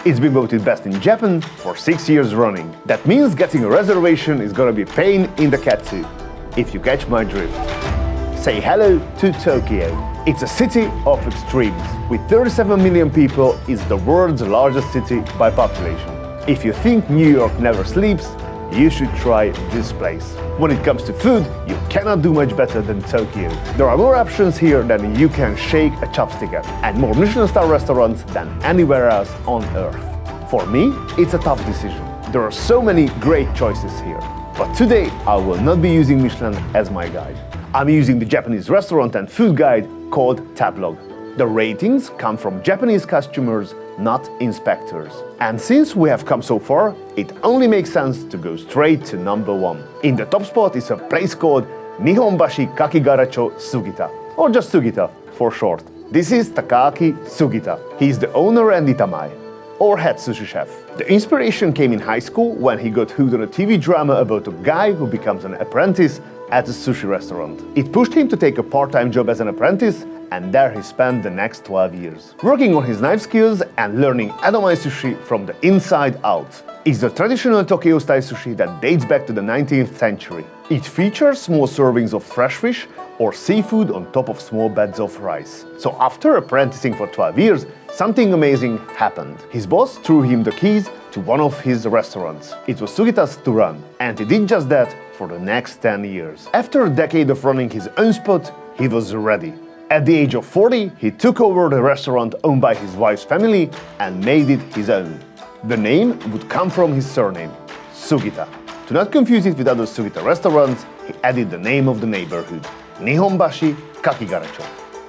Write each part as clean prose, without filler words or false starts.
It's been voted best in Japan for 6 years running. That means getting a reservation is gonna be a pain in the katsu, if you catch my drift. Say hello to Tokyo. It's a city of extremes. With 37 million people, it's the world's largest city by population. If you think New York never sleeps, you should try this place. When it comes to food, you cannot do much better than Tokyo. There are more options here than you can shake a chopstick at, and more Michelin star restaurants than anywhere else on earth. For me, it's a tough decision. There are so many great choices here. But today, I will not be using Michelin as my guide. I'm using the Japanese restaurant and food guide called Tablog. The ratings come from Japanese customers, not inspectors. And since we have come so far, it only makes sense to go straight to number 1. In the top spot is a place called Nihonbashi Kakigara-cho Sugita, or just Sugita for short. This is Takaaki Sugita. He is the owner and Edomai, or head sushi chef. The inspiration came in high school when he got hooked on a TV drama about a guy who becomes an apprentice at a sushi restaurant. It pushed him to take a part-time job as an apprentice, and there he spent the next 12 years, working on his knife skills and learning Edomai sushi from the inside out. It's the traditional Tokyo-style sushi that dates back to the 19th century. It features small servings of fresh fish or seafood on top of small beds of rice. So after apprenticing for 12 years, something amazing happened. His boss threw him the keys to one of his restaurants. It was Sugita's to run, and he did just that for the next 10 years. After a decade of running his own spot, he was ready. At the age of 40, he took over the restaurant owned by his wife's family and made it his own. The name would come from his surname, Sugita. To not confuse it with other Sugita restaurants, he added the name of the neighborhood, Nihonbashi Kakigara-cho.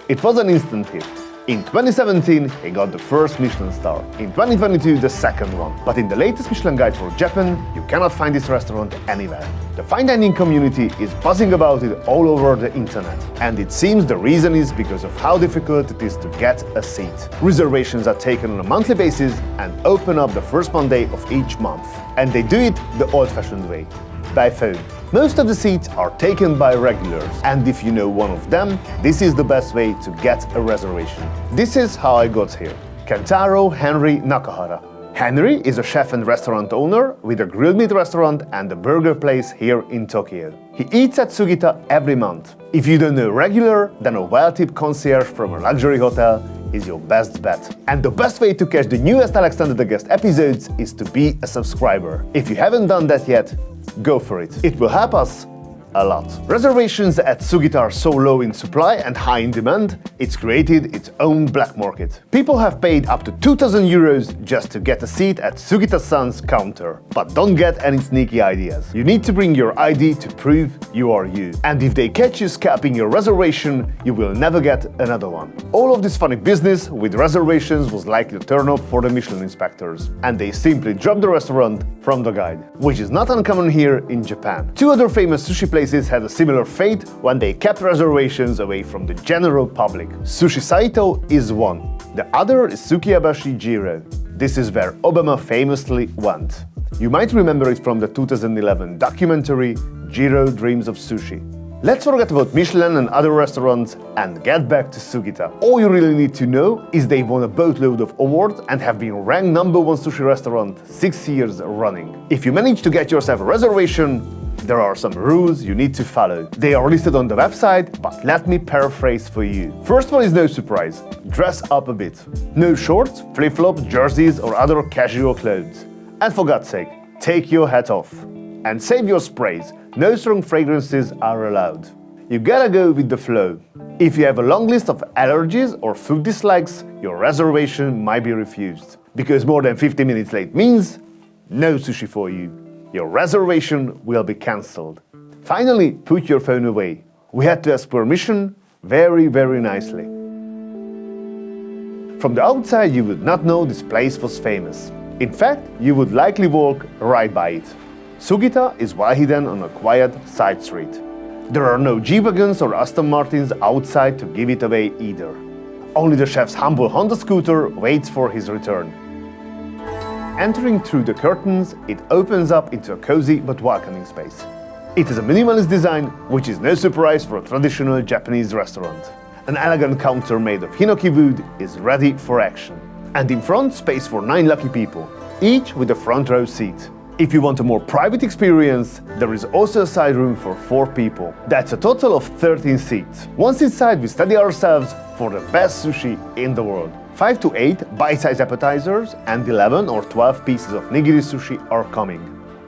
It was an instant hit. In 2017, he got the first Michelin star. In 2022, the second one. But in the latest Michelin guide for Japan, you cannot find this restaurant anywhere. The fine dining community is buzzing about it all over the internet. And it seems the reason is because of how difficult it is to get a seat. Reservations are taken on a monthly basis and open up the first Monday of each month. And they do it the old-fashioned way, by phone. Most of the seats are taken by regulars, and if you know one of them, this is the best way to get a reservation. This is how I got here. Kentaro Henry Nakahara. Henry is a chef and restaurant owner with a grilled meat restaurant and a burger place here in Tokyo. He eats at Sugita every month. If you don't know regular, then a well-tipped concierge from a luxury hotel is your best bet. And the best way to catch the newest Alexander the Guest episodes is to be a subscriber. If you haven't done that yet, go for it. It will help us a lot. Reservations at Sugita are so low in supply and high in demand, it's created its own black market. People have paid up to 2,000 euros just to get a seat at Sugita-san's counter. But don't get any sneaky ideas. You need to bring your ID to prove you are you. And if they catch you scalping your reservation, you will never get another one. All of this funny business with reservations was like the turn-off for the Michelin inspectors. And they simply dropped the restaurant from the guide, which is not uncommon here in Japan. Two other famous sushi places had a similar fate when they kept reservations away from the general public. Sushi Saito is one. The other is Sukiyabashi Jiro. This is where Obama famously went. You might remember it from the 2011 documentary Jiro Dreams of Sushi. Let's forget about Michelin and other restaurants and get back to Sugita. All you really need to know is they won a boatload of awards and have been ranked #1 sushi restaurant 6 years running. If you manage to get yourself a reservation, there are some rules you need to follow. They are listed on the website, but let me paraphrase for you. First one is no surprise. Dress up a bit. No shorts, flip-flops, jerseys or other casual clothes. And for God's sake, take your hat off. And save your sprays. No strong fragrances are allowed. You gotta go with the flow. If you have a long list of allergies or food dislikes, your reservation might be refused. Because more than 50 minutes late means no sushi for you. Your reservation will be cancelled. Finally, put your phone away. We had to ask permission very nicely. From the outside, you would not know this place was famous. In fact, you would likely walk right by it. Sugita is well hidden on a quiet side street. There are no G-Wagons or Aston Martins outside to give it away either. Only the chef's humble Honda scooter waits for his return. Entering through the curtains, it opens up into a cozy but welcoming space. It is a minimalist design, which is no surprise for a traditional Japanese restaurant. An elegant counter made of hinoki wood is ready for action. And in front, space for 9 lucky people, each with a front row seat. If you want a more private experience, there is also a side room for 4 people. That's a total of 13 seats. Once inside, we study ourselves for the best sushi in the world. 5 to 8 bite-sized appetizers and 11 or 12 pieces of nigiri sushi are coming.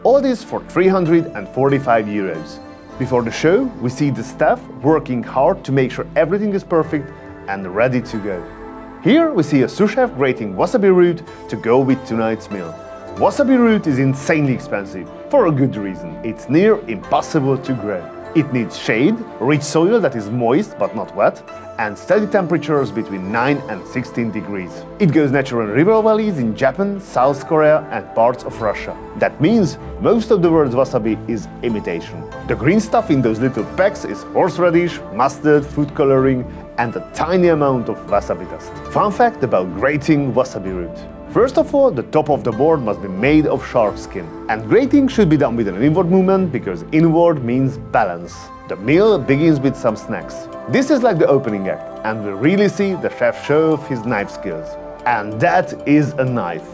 All this for 345 euros. Before the show, we see the staff working hard to make sure everything is perfect and ready to go. Here we see a sous chef grating wasabi root to go with tonight's meal. Wasabi root is insanely expensive, for a good reason. It's near impossible to grow. It needs shade, rich soil that is moist but not wet, and steady temperatures between 9 and 16 degrees. It grows natural in river valleys in Japan, South Korea and parts of Russia. That means most of the world's wasabi is imitation. The green stuff in those little packs is horseradish, mustard, food coloring and a tiny amount of wasabi dust. Fun fact about grating wasabi root. First of all, the top of the board must be made of shark skin. And grating should be done with an inward movement because inward means balance. The meal begins with some snacks. This is like the opening act, and we really see the chef show off his knife skills. And that is a knife.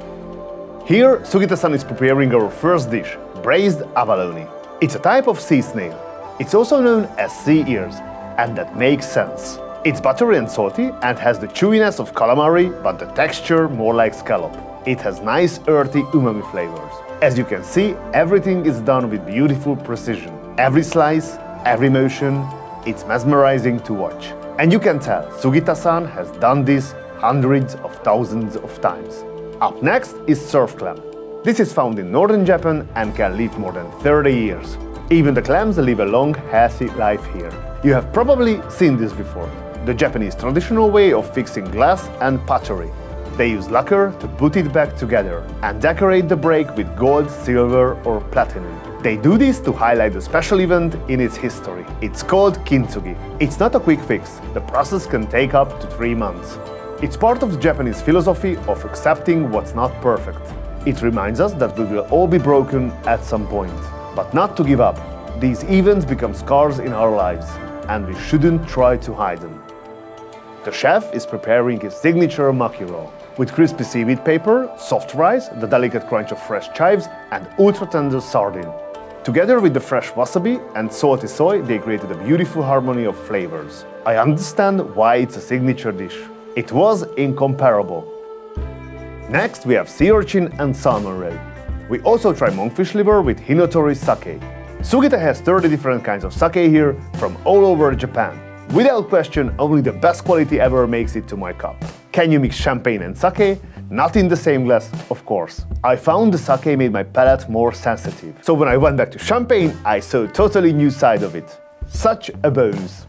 Here, Sugita-san is preparing our first dish, braised abalone. It's a type of sea snail. It's also known as sea ears, and that makes sense. It's buttery and salty and has the chewiness of calamari, but the texture more like scallop. It has nice earthy umami flavors. As you can see, everything is done with beautiful precision. Every slice, every motion, it's mesmerizing to watch. And you can tell, Sugita-san has done this hundreds of thousands of times. Up next is surf clam. This is found in northern Japan and can live more than 30 years. Even the clams live a long, healthy life here. You have probably seen this before. The Japanese traditional way of fixing glass and pottery. They use lacquer to put it back together and decorate the break with gold, silver or platinum. They do this to highlight a special event in its history. It's called kintsugi. It's not a quick fix. The process can take up to 3 months. It's part of the Japanese philosophy of accepting what's not perfect. It reminds us that we will all be broken at some point, but not to give up. These events become scars in our lives, and we shouldn't try to hide them. The chef is preparing his signature maki roll with crispy seaweed paper, soft rice, the delicate crunch of fresh chives, and ultra-tender sardine. Together with the fresh wasabi and salty soy, they created a beautiful harmony of flavors. I understand why it's a signature dish. It was incomparable. Next, we have sea urchin and salmon roe. We also try monkfish liver with hinotori sake. Sugita has 30 different kinds of sake here from all over Japan. Without question, only the best quality ever makes it to my cup. Can you mix champagne and sake? Not in the same glass, of course. I found the sake made my palate more sensitive. So when I went back to champagne, I saw a totally new side of it. Such a bonus.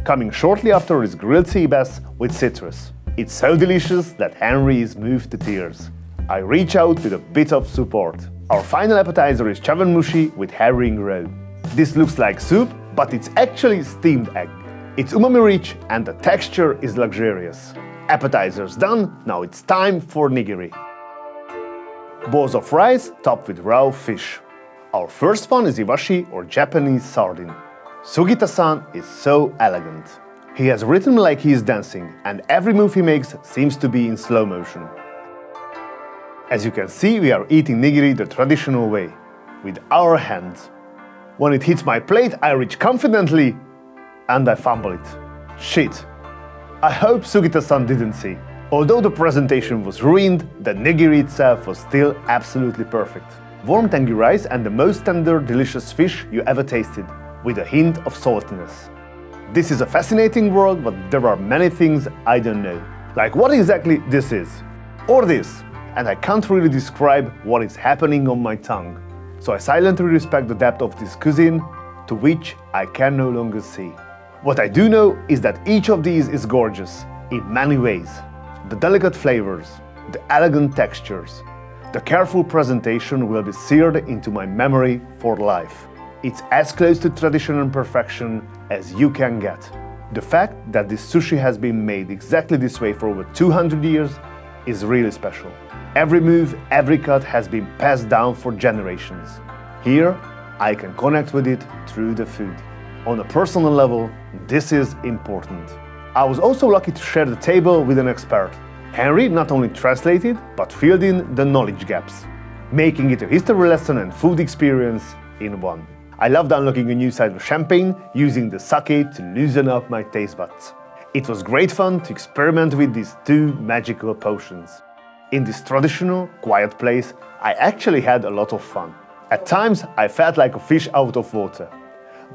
Coming shortly after is grilled sea bass with citrus. It's so delicious that Henry is moved to tears. I reach out with a bit of support. Our final appetizer is chawanmushi with herring roe. This looks like soup, but it's actually steamed egg. It's umami-rich and the texture is luxurious. Appetizers done, now it's time for nigiri. Bowls of rice topped with raw fish. Our first one is iwashi or Japanese sardine. Sugita-san is so elegant. He has rhythm like he is dancing, and every move he makes seems to be in slow motion. As you can see, we are eating nigiri the traditional way, with our hands. When it hits my plate, I reach confidently, and I fumble it. Shit. I hope Sugita-san didn't see. Although the presentation was ruined, the nigiri itself was still absolutely perfect. Warm tangy rice and the most tender, delicious fish you ever tasted, with a hint of saltiness. This is a fascinating world, but there are many things I don't know. Like what exactly this is, or this, and I can't really describe what is happening on my tongue. So I silently respect the depth of this cuisine, to which I can no longer see. What I do know is that each of these is gorgeous, in many ways. The delicate flavors, the elegant textures, the careful presentation will be seared into my memory for life. It's as close to tradition and perfection as you can get. The fact that this sushi has been made exactly this way for over 200 years is really special. Every move, every cut has been passed down for generations. Here, I can connect with it through the food. On a personal level, this is important. I was also lucky to share the table with an expert. Henry not only translated, but filled in the knowledge gaps, making it a history lesson and food experience in one. I loved unlocking a new side of champagne, using the sake to loosen up my taste buds. It was great fun to experiment with these two magical potions. In this traditional, quiet place, I actually had a lot of fun. At times, I felt like a fish out of water.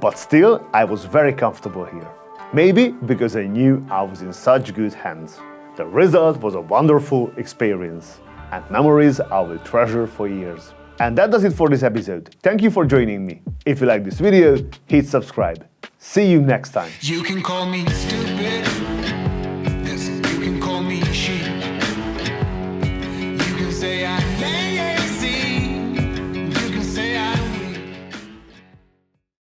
But still, I was very comfortable here. Maybe because I knew I was in such good hands. The result was a wonderful experience, and memories I will treasure for years. And that does it for this episode. Thank you for joining me. If you like this video, hit subscribe. See you next time. You can call me stupid.